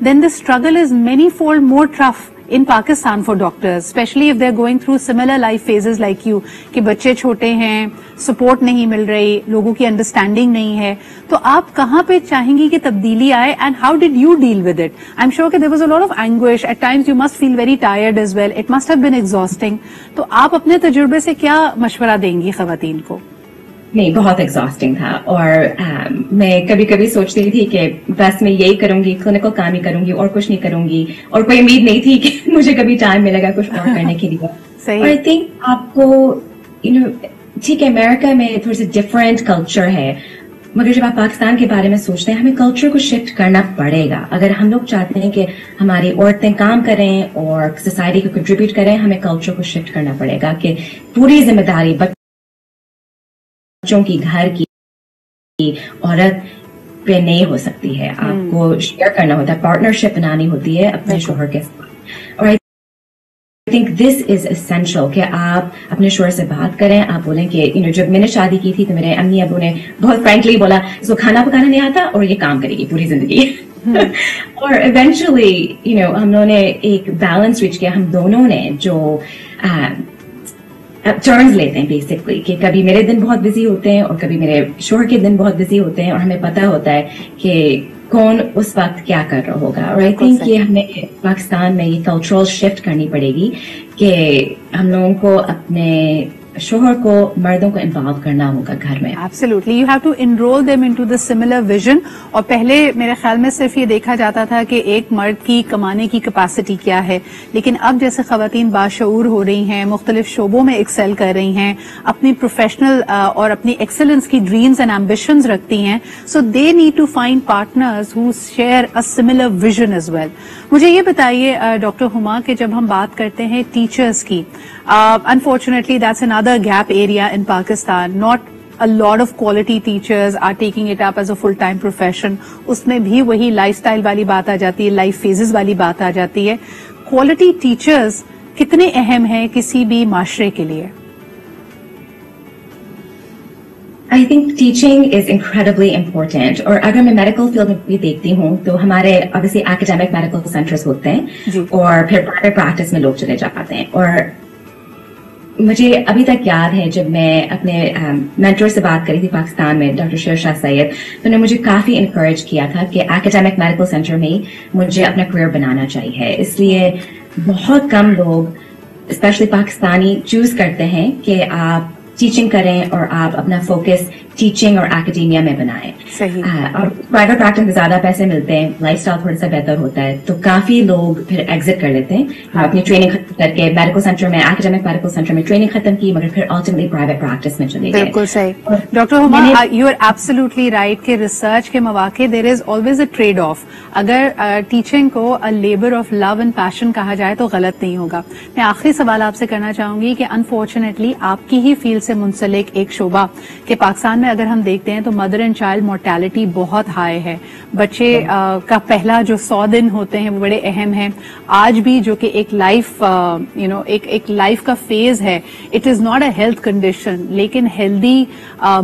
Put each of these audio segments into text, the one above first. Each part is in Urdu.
then the struggle is many-fold more tough in Pakistan for doctors, especially if they're going through similar life phases like you, کہ بچے چھوٹے ہیں, سپورٹ نہیں مل رہی, لوگوں کی انڈرسٹینڈنگ نہیں ہے, تو آپ کہاں پہ چاہیں گی کہ تبدیلی آئے, and how did you deal with it? I am sure کہ there was a lot of anguish, at times you must feel very tired as well, it must have been exhausting. تو آپ اپنے تجربے سے کیا مشورہ دیں گی خواتین کو؟ نہیں, بہت ایگزاسٹنگ تھا, اور میں کبھی کبھی سوچتی تھی کہ بس میں یہی کروں گی, کلینکل کام ہی کروں گی اور کچھ نہیں کروں گی, اور کوئی امید نہیں تھی کہ مجھے کبھی ٹائم ملے گا کچھ اور کرنے کے لیے. اور آئی تھنک آپ کو ٹھیک ہے امریکہ میں تھوڑی سی ڈفرینٹ کلچر ہے, مگر جب آپ پاکستان کے بارے میں سوچتے ہیں, ہمیں کلچر کو شفٹ کرنا پڑے گا. اگر ہم لوگ چاہتے ہیں کہ ہماری عورتیں کام کریں اور سوسائٹی کو کنٹریبیوٹ کریں, ہمیں کلچر کو شفٹ کرنا پڑے گا کہ پوری ذمہ داری بچوں کی, گھر کی, عورت پہ نہیں ہو سکتی ہے. آپ کو شیئر کرنا ہوتا ہے, پارٹنرشپ بنانی ہوتی ہے اپنے شوہر کے ساتھ. اور I think this is essential کہ آپ اپنے شوہر سے بات کریں. آپ بولیں کہ جب میں نے شادی کی تھی تو میرے امی ابو نے بہت فرینکلی بولا اس کو کھانا پکانا نہیں آتا اور یہ کام کرے گی پوری زندگی. اور ایونچولی ہم لوگوں نے ایک بیلنس ریچ کیا, ہم دونوں نے جو ٹرنز لیتے ہیں بیسکلی, کہ کبھی میرے دن بہت بزی ہوتے ہیں اور کبھی میرے شوہر کے دن بہت بزی ہوتے ہیں, اور ہمیں پتا ہوتا ہے کہ کون اس وقت کیا کر رہا ہوگا. اور آئی تھنک یہ ہمیں پاکستان میں یہ کلچرل شفٹ کرنی پڑے گی کہ ہم لوگوں کو اپنے شوہر کو, مردوں کو انوالو کرنا ہوگا گھر میں. Absolutely, you have to enrol them into the similar vision. اور پہلے میرے خیال میں صرف یہ دیکھا جاتا تھا کہ ایک مرد کی کمانے کی کیپیسٹی کیا ہے, لیکن اب جیسے خواتین باشعور ہو رہی ہیں, مختلف شعبوں میں ایکسل کر رہی ہیں, اپنی پروفیشنل اور اپنی ایکسلنس کی ڈریمز اینڈ ایمبیشنز رکھتی ہیں, so they need to find partners who share a similar vision as well. مجھے یہ بتائیے ڈاکٹر ہما کہ جب ہم بات کرتے ہیں ٹیچرز کی, unfortunately that's another gap area in Pakistan. Not a lot of quality teachers are taking it up as a full-time profession. اس میں بھی وہی لائف سٹائل والی بات آ جاتی ہے, لائف فیزز والی بات آ جاتی ہے. کوالٹی ٹیچرز کتنے اہم ہیں کسی بھی معاشرے کے لیے؟ I think teaching is incredibly important. اور اگر میں میڈیکل فیلڈ میں بھی دیکھتی ہوں تو ہمارے obviously academic medical centers ہوتے ہیں, اور پھر private practice میں لوگ چلے جاتے ہیں. اور مجھے ابھی تک یاد ہے جب میں اپنے مینٹور سے بات کری تھی پاکستان میں, ڈاکٹر شیر شاہ سید, تو نے مجھے کافی انکریج کیا تھا کہ academic medical center میں مجھے اپنا کریئر بنانا چاہیے. اس لیے بہت کم لوگ اسپیشلی پاکستانی چوز کرتے ہیں کہ آپ ٹیچنگ کریں اور آپ اپنا فوکس ٹیچنگ اور اکیڈیمیا میں بنائیں. اور پرائیویٹ پریکٹس میں زیادہ پیسے ملتے ہیں, لائف اسٹائل تھوڑا سا بہتر ہوتا ہے, تو کافی لوگ پھر ایگزٹ کر لیتے ہیں. اپنی ٹریننگ ختم کر کے میڈیکل سینٹر میں, اکیڈیمک میڈیکل سینٹر میں ٹریننگ ختم کی, مگر پھر الٹیمیٹلی پرائیویٹ پریکٹس میں چلے گئے. بالکل صحیح. Doctor Huma, you are absolutely right کہ ریسرچ کے مواقع there is always a trade off. اگر ٹیچنگ کو labour of love and passion کہا جائے تو غلط نہیں ہوگا. میں آخری سوال آپ سے کرنا چاہوں گی کہ انفارچونیٹلی آپ کی ہی فیلڈ سے منسلک ایک شعبہ کہ پاکستان میں اگر ہم دیکھتے ہیں تو مدر اینڈ چائلڈ مورٹیلٹی بہت ہائی ہے. بچے کا پہلا جو 100 دن ہوتے ہیں وہ بڑے اہم ہیں. آج بھی جو کہ ایک لائف ایک لائف کا فیز ہے, it is not a health condition, لیکن healthy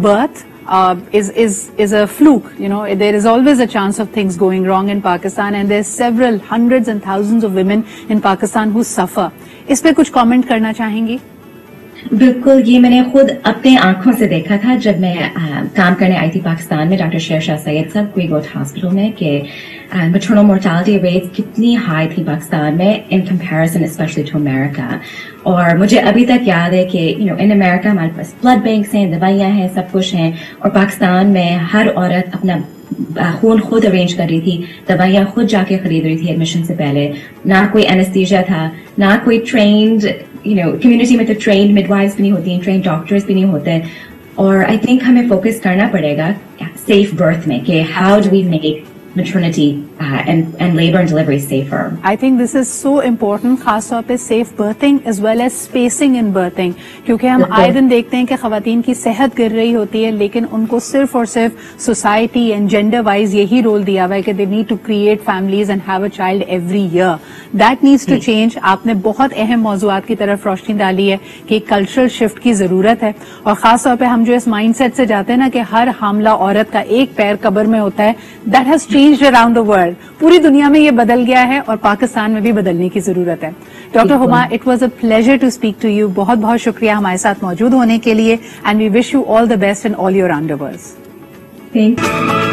birth is a fluke. There is always a chance of things going wrong in Pakistan, and there's several hundreds and thousands of women in Pakistan who suffer. اس پہ کچھ کامنٹ کرنا چاہیں گی؟ بالکل, یہ میں نے خود اپنے آنکھوں سے دیکھا تھا جب میں کام کرنے آئی تھی پاکستان میں ڈاکٹر شیر شاہ سید صاحب کوئی گوٹ ہاسپٹل میں, کہ میٹرنل مورٹالٹی ریٹ کتنی ہائی تھی پاکستان میں in comparison especially to America. اور مجھے ابھی تک یاد ہے کہ ان امیریکا ہمارے پاس بلڈ بینکس ہیں, دوائیاں ہیں, سب کچھ ہیں, اور پاکستان میں ہر عورت اپنا خون خود ارینج کر رہی تھی, دوائیاں خود جا کے خرید رہی تھی ایڈمیشن سے پہلے. نہ کوئی اینستھیزیا تھا, نہ کوئی ٹرینڈ کمیونٹی میں تو ٹرینڈ مڈ وائز بھی نہیں ہوتی ہیں, ٹرینڈ ڈاکٹرز بھی نہیں ہوتے. اور آئی تھنک ہمیں فوکس کرنا پڑے گا سیف برتھ میں کہ how do we make maternity and labor and delivery safer. I think this is so important, خاص طور پہ safe birthing as well as spacing in birthing, کیونکہ ہم آئے دن دیکھتے ہیں کہ خواتین کی صحت گر رہی ہوتی ہے, لیکن ان کو صرف اور صرف سوسائٹی اینڈ جینڈر وائز یہی رول دیا ہوا ہے کہ they need to create families and have a child every year. That needs to change. آپ نے بہت اہم موضوعات کی طرف روشنی ڈالی ہے کہ کلچرل شفٹ کی ضرورت ہے, اور خاص طور پہ ہم جو اس مائنڈ سیٹ سے جاتے ہیں نا کہ ہر حاملہ عورت کا ایک پیر قبر میں ہوتا ہے, that has changed around the world. پوری دنیا میں یہ بدل گیا ہے اور پاکستان میں بھی بدلنے کی ضرورت ہے. Doctor Huma, it was a pleasure to speak to you. بہت بہت شکریہ ہمارے ساتھ موجود ہونے کے لیے, and we wish you all the best in all your endeavours. Thank you.